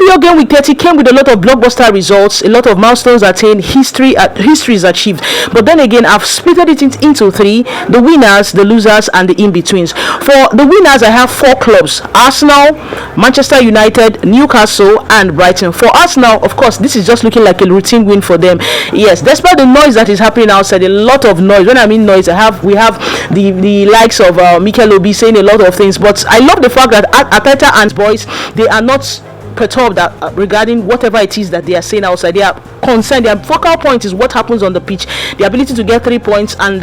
EPL game week 30 came with a lot of blockbuster results, a lot of milestones attained, histories achieved. But then again, I've split it into three: the winners, the losers, and the in-betweens. For the winners, I have four clubs: Arsenal, Manchester United, Newcastle, and Brighton. For Arsenal, of course, this is just looking like a routine win for them. Yes, despite the noise that is happening outside, a lot of noise. When I mean noise, we have the likes of Mikel Obi saying a lot of things. But I love the fact that Arteta and boys, they are not perturbed regarding whatever it is that they are saying outside. They are concerned. Their focal point is what happens on the pitch, the ability to get 3 points and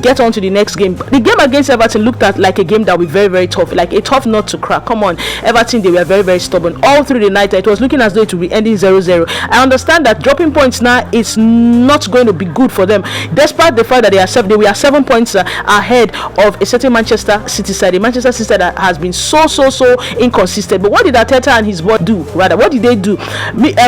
get on to the next game. The game against Everton looked at like a game that will be very, very tough, like a tough nut to crack. Come on, Everton, they were very, very stubborn all through the night. It was looking as though it would be ending 0-0. I understand that dropping points now is not going to be good for them, despite the fact that they were 7 points ahead of a certain Manchester City side. A Manchester City side that has been so inconsistent. But what did Arteta and his board do? Rather, what did they do?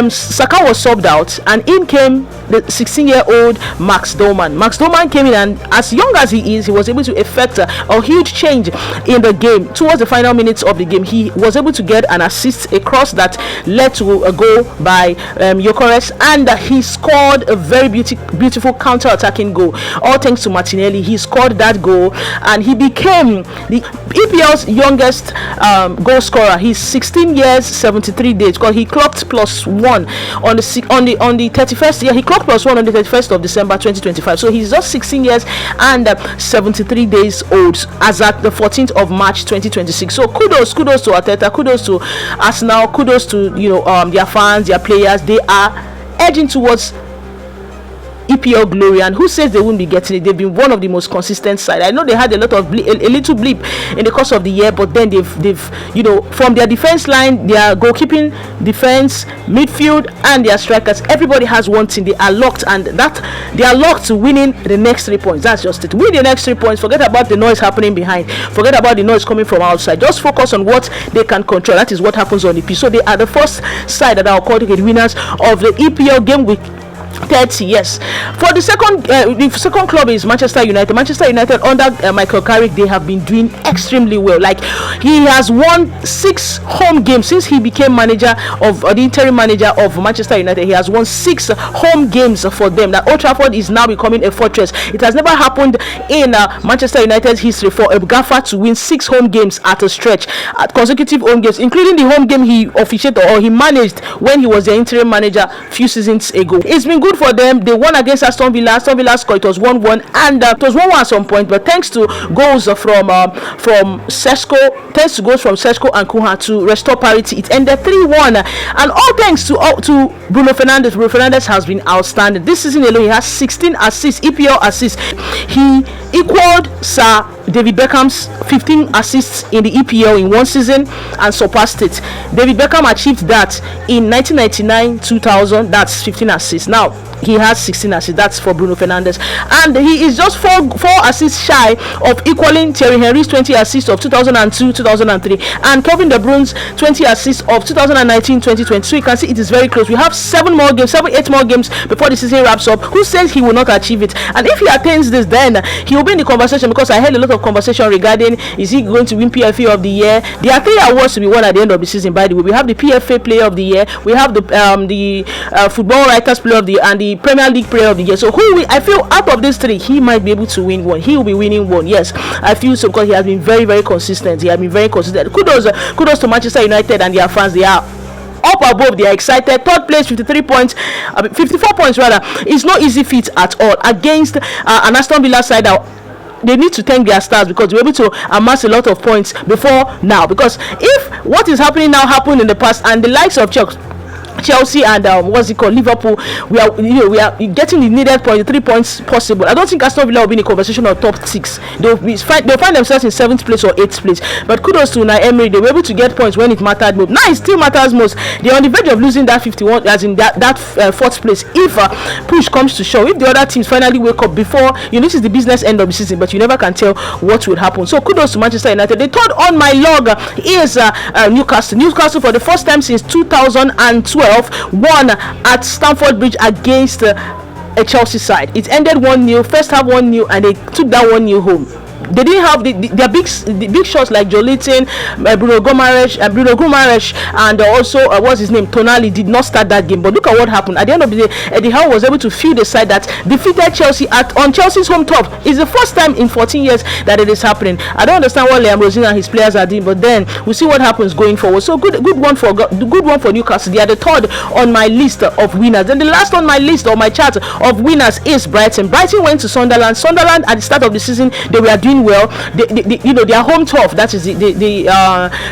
Saka was subbed out, and in came the 16-year-old Max Doman. Max Doman came in, and as young as he is, he was able to effect a huge change in the game. Towards the final minutes of the game, he was able to get an assist, a cross that led to a goal by Gyökeres, and he scored a very beautiful counter-attacking goal. All thanks to Martinelli, he scored that goal, and he became the EPL's youngest goal scorer. He's 16 years, 73 days, because he clocked +1 on the 31st. Yeah, he clocked +1 on the 31st of December 2025. So he's just 16 years and 73 days old as at the 14th of March 2026. So kudos to Arteta, kudos to Arsenal, kudos to their fans, their players. They are edging towards EPL glory, and who says they won't be getting it? They've been one of the most consistent side. I know they had a little blip in the course of the year, but then they've from their defense line, their goalkeeping, defense, midfield, and their strikers, everybody has one thing. They are locked, and that they are locked to winning the next 3 points. That's just it. Win the next 3 points. Forget about the noise happening behind. Forget about the noise coming from outside. Just focus on what they can control. That is what happens on the pitch. So they are the first side that are called the winners of the EPL game week 30. Yes. For the second club is Manchester United. Manchester United under Michael Carrick, they have been doing extremely well. Like, he has won 6 home games since he became the interim manager of Manchester United. He has won 6 home games for them. That Old Trafford is now becoming a fortress. It has never happened in Manchester United's history for a gaffer to win 6 home games at a stretch, at consecutive home games, including the home game he officiated or he managed when he was the interim manager a few seasons ago. It's been good for them. They won against Aston Villa. Aston Villa scored. It was 1-1, and it was 1-1 at some point, but thanks to goals from Sesko, and Cunha to restore parity, it ended 3-1, and all thanks to Bruno Fernandes. Bruno Fernandes has been outstanding this season alone. He has 16 assists, EPL assists. He equaled Sir David Beckham's 15 assists in the EPL in one season and surpassed it. David Beckham achieved that in 1999-2000. That's 15 assists. Now he has 16 assists. That's for Bruno Fernandes, and he is just four assists shy of equaling Thierry Henry's 20 assists of 2002-2003 and Kevin De Bruyne's 20 assists of 2019-2020. So you can see it is very close. We have 8 more games before the season wraps up. Who says he will not achieve it? And if he attains this, then he will be in the conversation, because I heard a lot of conversation regarding, is he going to win PFA of the year? There are 3 awards to be won at the end of the season, by the way. We have the PFA Player of the Year, we have the Football Writers Player of the Year, and the Premier League Player of the Year. So I feel out of these 3, he might be able to win one. He will be winning one. Yes, I feel so, because he has been very, very consistent. Kudos to Manchester United and their fans. They are up above, they are excited. Third place, 54 points rather. It's no easy feat at all against an Aston Villa side that they need to thank their stars, because they were able to amass a lot of points before now. Because if what is happening now happened in the past, and the likes of Chelsea and Liverpool, we are getting the needed point, the 3 points possible. I don't think Aston Villa will be in a conversation of top 6. They'll find themselves in 7th place or 8th place. But kudos to Unai Emery, they were able to get points when it mattered most. Now it still matters most. They're on the verge of losing that 51, as in that 4th place. If push comes to shove, if the other teams finally wake up before, this is the business end of the season, but you never can tell what will happen. So kudos to Manchester United. The third on my log is Newcastle. Newcastle, for the first time since 2012, won at Stamford Bridge against a Chelsea side. It ended 1-0, first half 1-0, and they took that 1-0 home. They didn't have their big shots like Jolinton, Bruno Guimaraes, and also what's his name, Tonali did not start that game. But look at what happened at the end of the day. Eddie Howe was able to field a side that defeated Chelsea on Chelsea's home turf. It's the first time in 14 years that it is happening. I don't understand what Liam Rosina and his players are doing, but then we'll see what happens going forward. So good one for Newcastle. They are the third on my list of winners. And the last on my list or my chart of winners is Brighton. Brighton went to Sunderland. Sunderland at the start of the season, they were doing well. Their home turf, that is the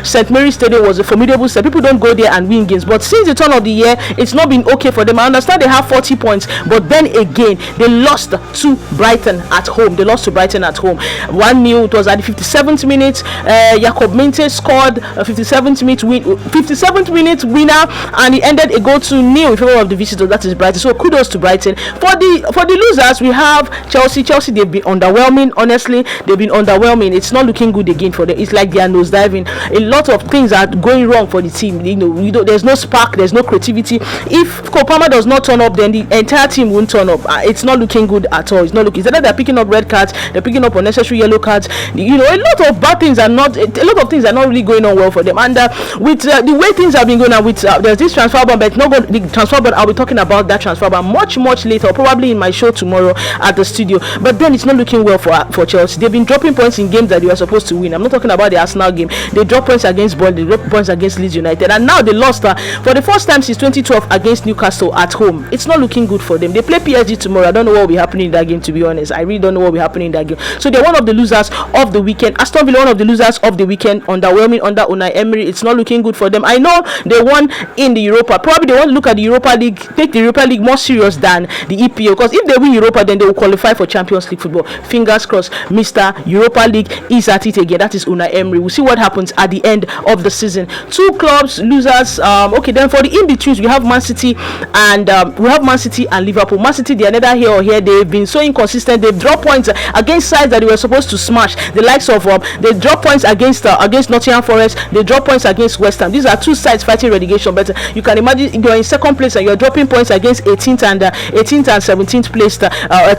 St. Mary's Stadium, was a formidable step. People don't go there and win games, but since the turn of the year, it's not been okay for them. I understand they have 40 points, but then again, they lost to Brighton at home. 1-0. It was at the 57th minute. Jacob Minte scored a 57th minute winner, and he ended a goal to nil in favor of the visitors. That is Brighton. So kudos to Brighton. For the losers, we have Chelsea. They've been underwhelming. Honestly, they've been underwhelming. It's not looking good again for them. It's like they are nosediving. A lot of things are going wrong for the team. There's no spark, there's no creativity. If Kopama does not turn up, then the entire team won't turn up. It's not looking good at all. It's not looking. It's either they're picking up red cards, they're picking up unnecessary yellow cards. A lot of things are not really going on well for them. And with the way things have been going on, with there's this transfer ban, but not the transfer ban. I'll be talking about that transfer ban much later, probably in my show tomorrow at the studio. But then it's not looking well for Chelsea. They've been dropping points in games that they were supposed to win. I'm not talking about the Arsenal game. They dropped points against Burnley, they dropped points against Leeds United, and now they lost for the first time since 2012 against Newcastle at home. It's not looking good for them. They play PSG tomorrow. I don't know what will be happening in that game, to be honest. I really don't know what will be happening in that game. So they're one of the losers of the weekend. Aston Villa, one of the losers of the weekend, underwhelming under Unai Emery. It's not looking good for them. I know they won in the Europa. Probably they want to look at the Europa League, take the Europa League more serious than the EPL, because if they win Europa, then they will qualify for Champions League football. Fingers crossed, Mr. Europa League is at it again. That is Unai Emery. We'll see what happens at the end of the season. Two clubs losers. Okay, then for the in-betweens, we have Man City and Liverpool. Man City, they are neither here or here. They've been so inconsistent. They've dropped points against sides that they were supposed to smash. The likes of they dropped points against Nottingham Forest. They dropped points against West Ham. These are two sides fighting relegation. But you can imagine you're in second place and you're dropping points against 18th and 17th placed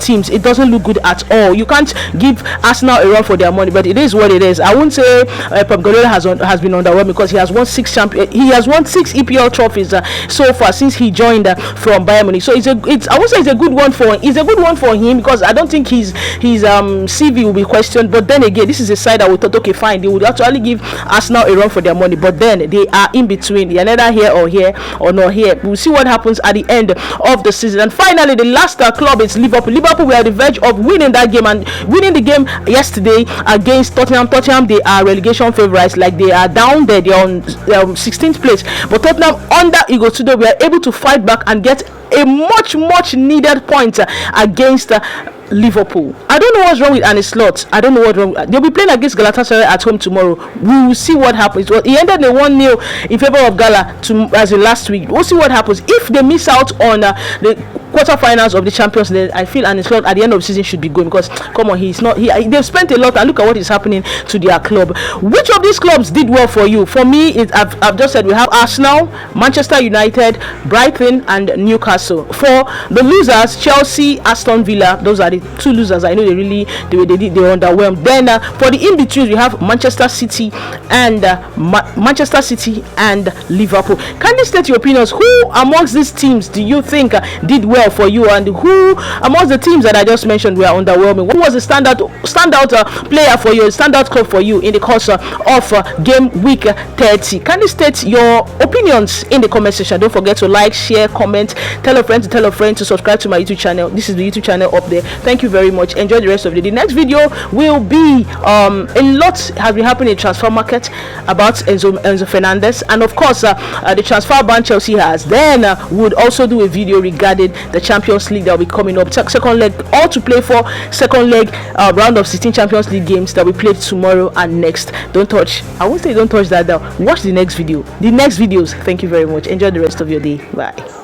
teams. It doesn't look good at all. You can't give Arsenal a run for their money, but it is what it is. I won't say Pep Guardiola has been underwhelmed, because he has won 6 EPL trophies so far since he joined from Bayern Munich. So I would say it's a good one for him, because I don't think his CV will be questioned. But then again, this is a side that we thought, okay, fine, they would actually give Arsenal a run for their money, but then they are in between. They are neither here or not here. We'll see what happens at the end of the season. And finally, the last club is Liverpool. Liverpool were on the verge of winning that game, and winning the game yesterday against Tottenham. Tottenham, they are relegation favourites. Like, they are down there. They are on 16th place. But Tottenham, under Igor Tudor, were able to fight back and get a much needed point against Liverpool. I don't know what's wrong with Arne Slot. I don't know what's wrong. They'll be playing against Galatasaray at home tomorrow. We will see what happens. Well, he ended the 1-0 in favor of Gala as in last week. We'll see what happens. If they miss out on the quarterfinals of the Champions League, I feel Arne Slot at the end of the season should be going, because come on, they've spent a lot, and look at what is happening to their club. Which of these clubs did well for you? For me, I've just said we have Arsenal, Manchester United, Brighton, and Newcastle. For the losers, Chelsea, Aston Villa. Those are the two losers. I know they underwhelmed. Then for the in-between, we have Manchester City and Liverpool. Can you state your opinions? Who amongst these teams do you think did well for you, and who amongst the teams that I just mentioned were underwhelming? Who was the standout player for you, standout club for you in the course of game week 30? Can you state your opinions in the comment section? Don't forget to like, share, comment, tell a friend to subscribe to my YouTube channel. This is the YouTube channel up there. Thank you very much. Enjoy the rest of the day. The next video will be a lot has been happening in the transfer market about Enzo Fernandez, and of course the transfer ban Chelsea has. Then would also do a video regarding the Champions League that will be coming up. Second leg, all to play for. Second leg, round of 16 Champions League games that we played tomorrow and next. Don't touch. I won't say don't touch that down. Watch the next video. The next videos. Thank you very much. Enjoy the rest of your day. Bye.